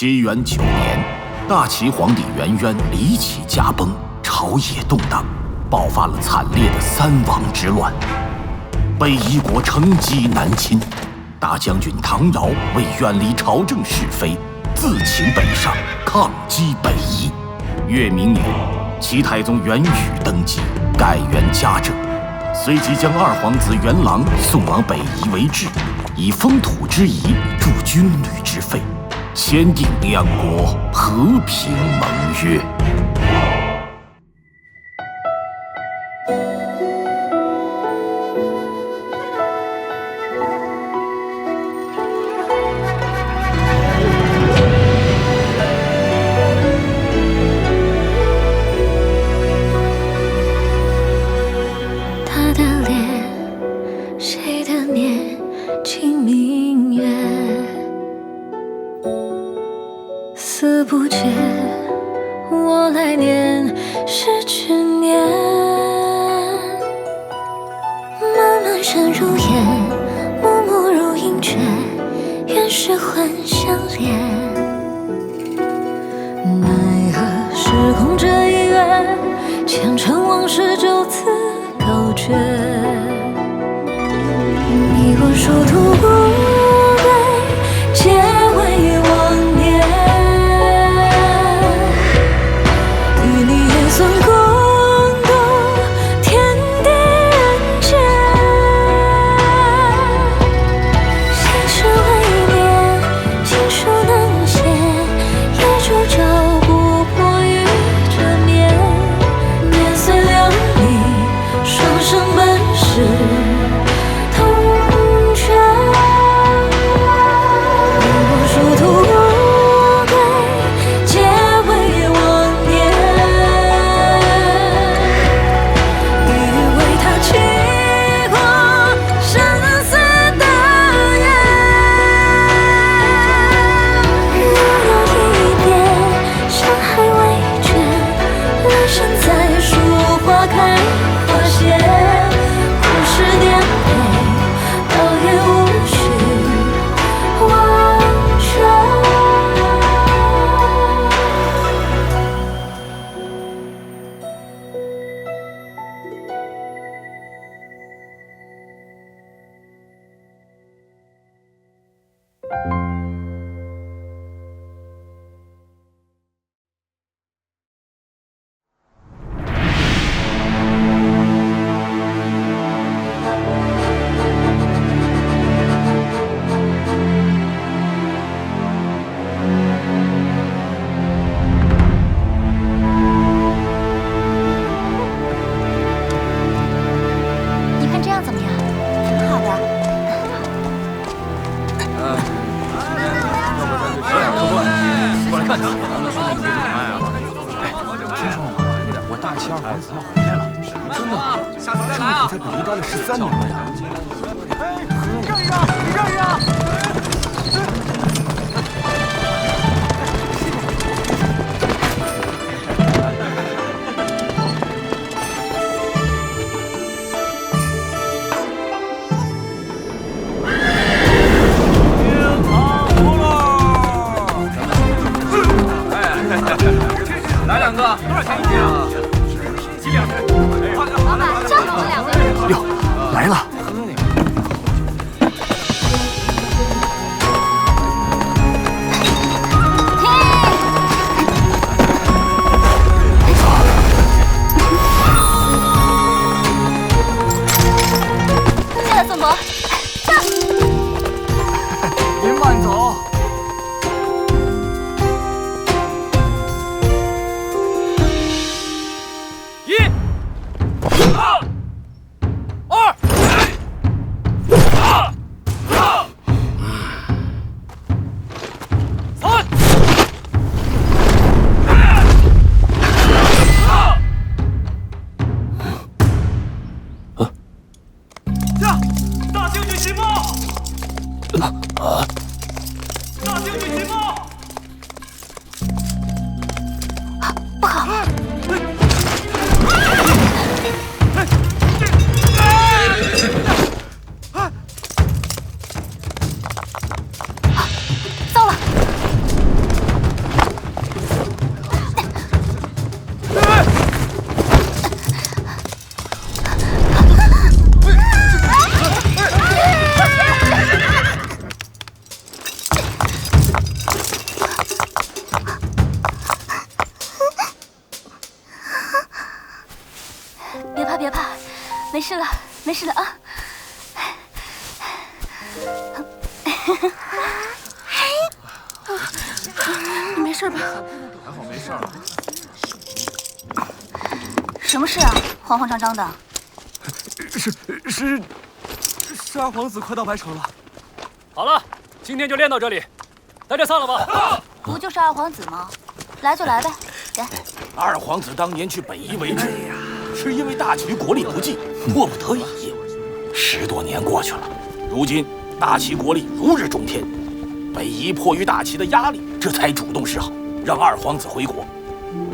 西元9年，大齐皇帝元渊离奇驾崩，朝野动荡，爆发了惨烈的三王之乱。北夷国乘机南侵，大将军唐尧为远离朝政是非，自请北上抗击北夷。越明年，齐太宗元宇登基，改元嘉政，随即将二皇子元朗送往北夷为质，以封土之仪助军旅之费，签订两国和平盟约。他的脸，谁的面，清明月，思不觉，我来年是去年。漫漫山如烟，暮暮如阴阙，原是魂相连。奈何时空这一月，前尘往事就此告绝。你我殊途不归，皆为妄念。与你也算共度天地人间。心事未眠，情书难写，夜烛照不破于这眠。年岁两离，双生本是同泉。你我殊途不归，皆为妄念。欲为他倾过生死的缘。如有一别，山海未绝，来生再数花开花谢。故事颠沛，倒也无需忘却。你看这样怎么样？挺好的。过来看看，听说我大齐二皇子要回来了，真的？下次再来啊！在北京待了13年了呀。让一让，你让一让。来两个，多少钱一斤啊？几两？老板，就这两个。哟，来了！谢了，宋伯。您慢走。1、2、事了，没事了啊。你没事吧？还好没事儿。什么事啊？慌慌张张的。是二皇子快到白城了。好了，今天就练到这里，大家散了吧。不就是二皇子吗？来就来呗，给。二皇子当年去北夷为质，是因为大齐国力不济，迫不得已。10多年过去了，如今大齐国力如日中天，北夷迫于大齐的压力，这才主动示好，让二皇子回国。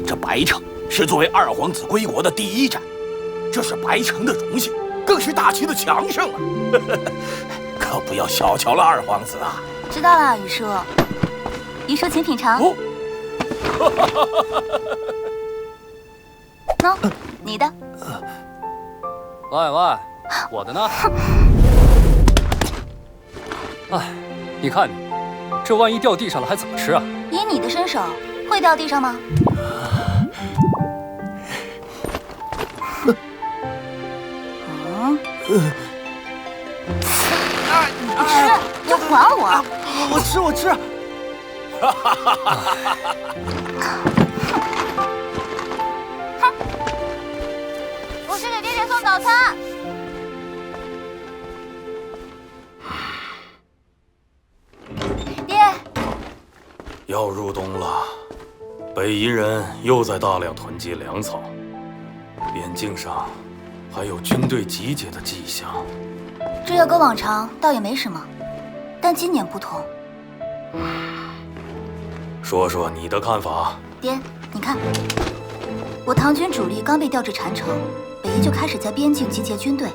这白城是作为二皇子归国的第一站，这是白城的荣幸，更是大齐的强盛啊！可不要小瞧了二皇子啊！知道了，于叔。于叔，请品尝。哦。喏，你的。喂，我的呢？哎，你看你，这万一掉地上了还怎么吃啊？以你的身手，会掉地上吗？你吃，你还我！我吃。哼！我是给爹爹送早餐。爹。要入冬了，北夷人又在大量囤积粮草，边境上还有军队集结的迹象。这要搁往常倒也没什么，但今年不同。说说你的看法。爹，你看，我唐军主力刚被调至禅城，北夷就开始在边境集结军队。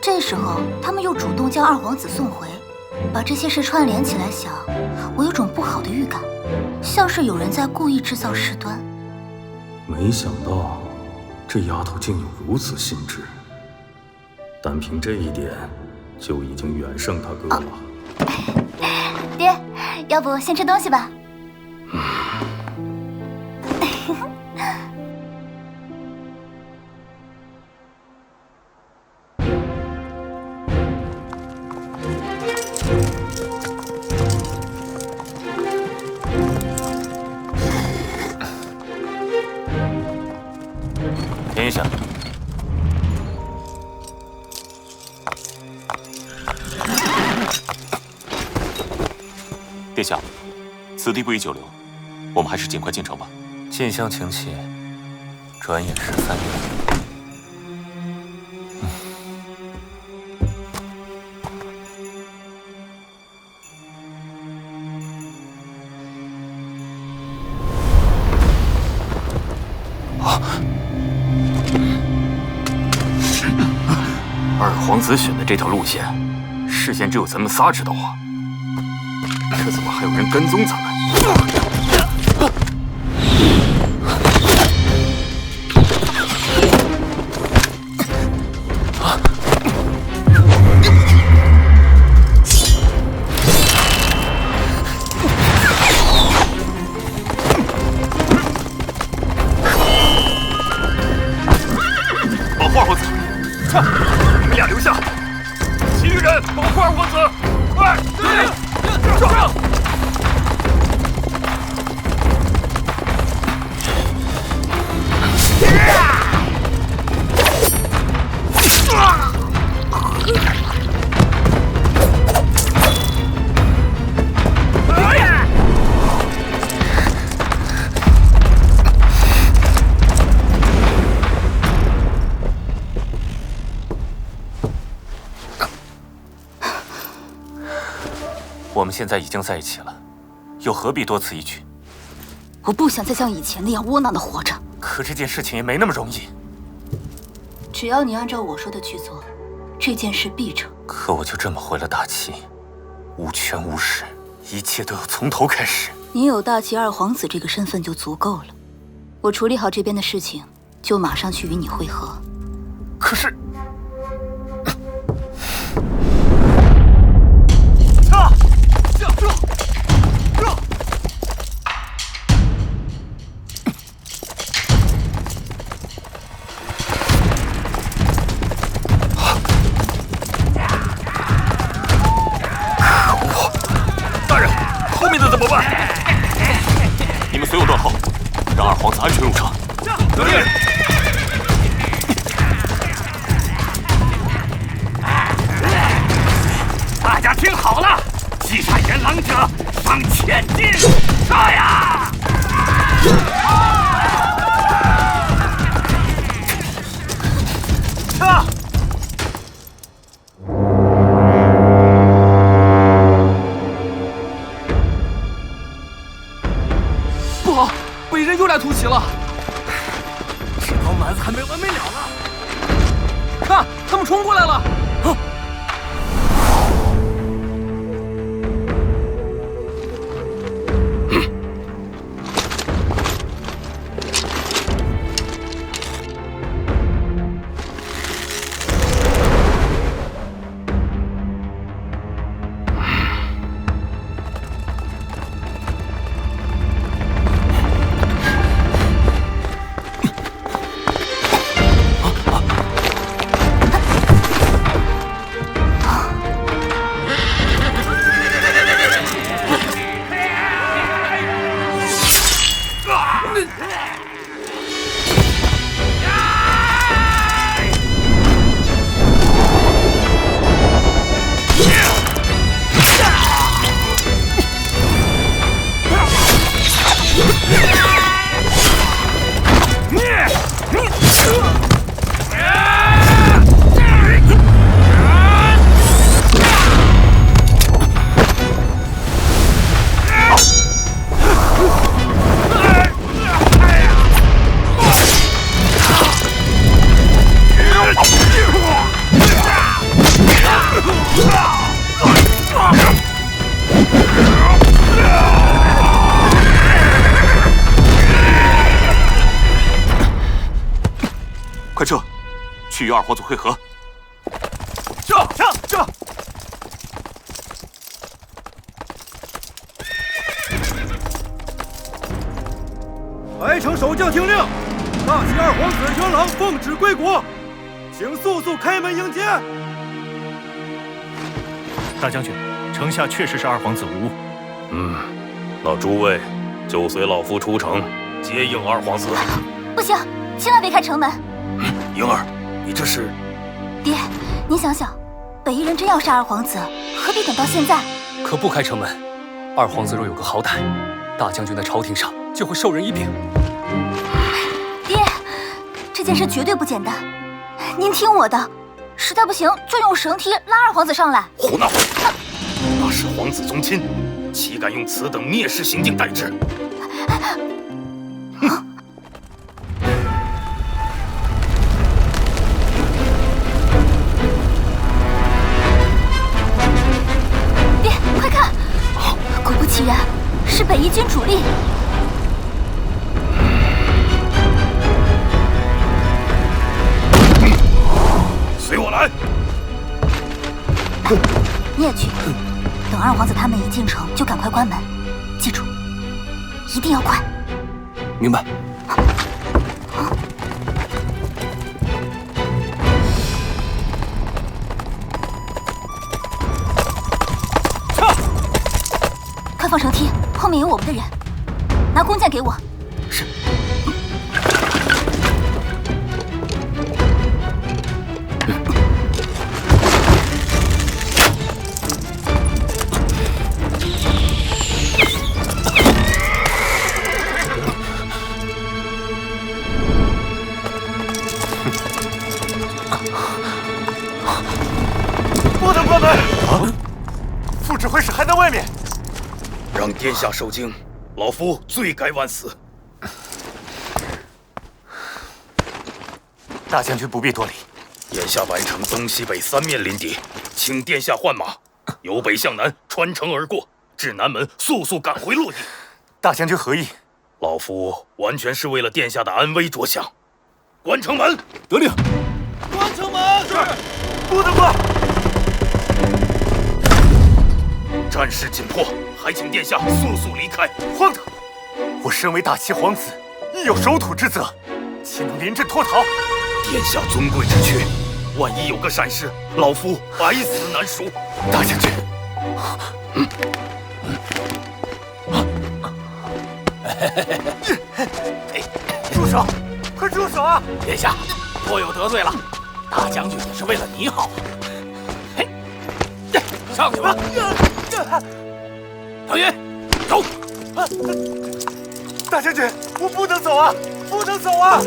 这时候他们又主动将二皇子送回，把这些事串联起来想，我有种不好的预感，像是有人在故意制造事端。没想到这丫头竟有如此心智，单凭这一点就已经远胜他哥了。爹，要不先吃东西吧？停下！殿下，此地不宜久留，我们还是尽快进城吧。近乡情怯，转眼13年。二皇子选的这条路线，事先只有咱们仨知道啊，这怎么还有人跟踪咱们？保护二皇子！你们俩留下，其余人保护二皇子。上！我们现在已经在一起了，又何必多此一举？我不想再像以前那样窝囊的活着。可这件事情也没那么容易。只要你按照我说的去做，这件事必成。可我就这么回了大齐，无权无势，一切都要从头开始。你有大齐二皇子这个身份就足够了。我处理好这边的事情，就马上去与你会合。可是，随我断后，让二皇子安全入城。得令。大家听好了，击杀元狼者赏1000金，杀呀！撤！不好，北人又来突袭了！这帮蛮子还没完没了呢！看，他们冲过来了！啊！快撤，去与二皇子会合。撤！白城守将听令，大齐二皇子元朗奉旨归国，请速速开门迎接。大将军，城下确实是二皇子无误。那诸位就随老夫出城接应二皇子。不行，千万别开城门！莹儿，你这是……爹，您想想，北夷人真要杀二皇子，何必等到现在？可不开城门，二皇子若有个好歹，大将军在朝廷上就会授人以柄。爹，这件事绝对不简单，您听我的，实在不行就用绳梯拉二皇子上来。胡闹！那是皇子宗亲，岂敢用此等蔑视行径待之？爹，快看！果不其然，是北夷军主力。随我来。你也去，等二皇子他们一进城就赶快关门，记住，一定要快。明白。快放绳梯，后面有我们的人，拿弓箭给我。是。不能关门！副指挥使还在外面。让殿下受惊，老夫罪该万死。大将军不必多礼。眼下白城东西北三面临敌，请殿下换马，由北向南穿城而过，至南门速速赶回洛邑。大将军何意？老夫完全是为了殿下的安危着想。关城门！得令。关城门！是。不能关！战事紧迫，还请殿下速速离开。荒唐！我身为大齐皇子，亦有守土之责，岂能临阵脱逃？殿下尊贵之躯，万一有个闪失，老夫百死难赎。大将军，住手！快住手啊！殿下，颇有得罪了。大将军也是为了你好啊。嘿，上去吧。唐云，走。大将军，我不能走啊！不能走啊！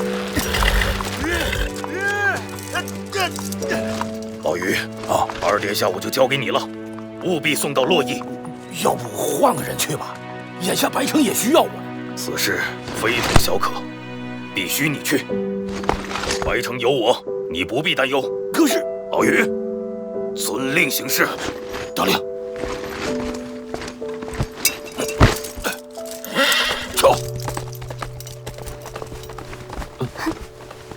老于啊，二殿下我就交给你了，务必送到洛邑。要不换个人去吧？眼下白城也需要我。此事非同小可，必须你去。白城有我，你不必担忧。可是老于，遵令行事。得令。走。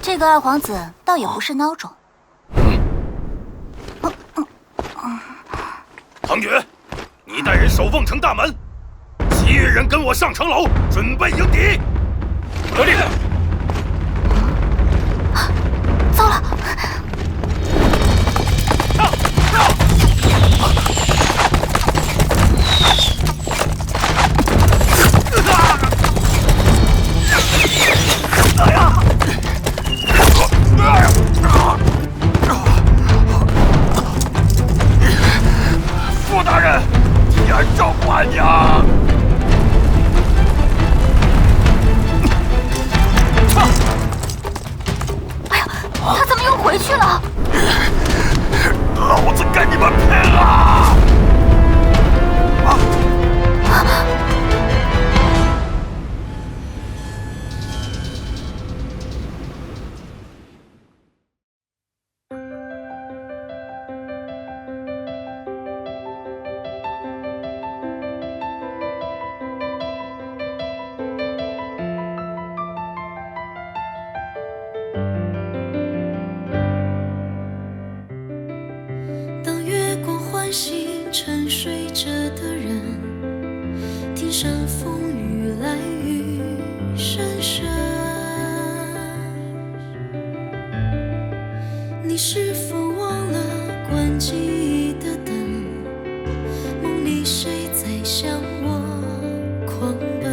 这个二皇子倒也不是孬种。唐觉，你带人守瓮城大门，其余人跟我上城楼，准备迎敌。得令。糟了！傅大人，严重关押！哎呀，他怎么又回去了？老子跟你们拼了！当月光唤醒沉睡着的人，天上风雨来雨声声。你是否忘了关记忆的灯？梦里谁在向我狂奔？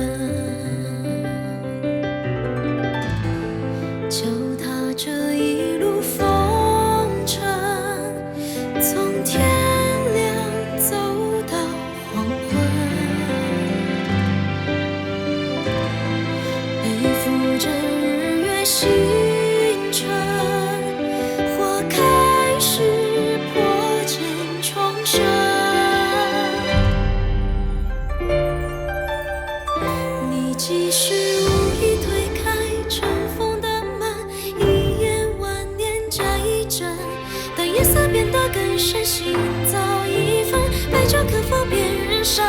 脚踏着一路风尘，从天亮走到黄昏，背负着日月星辰，花开时破茧重生。你继续无意推开尘封的门，一眼万年加一针，当夜色变得更深，心早已分，白昼可否辨人伤？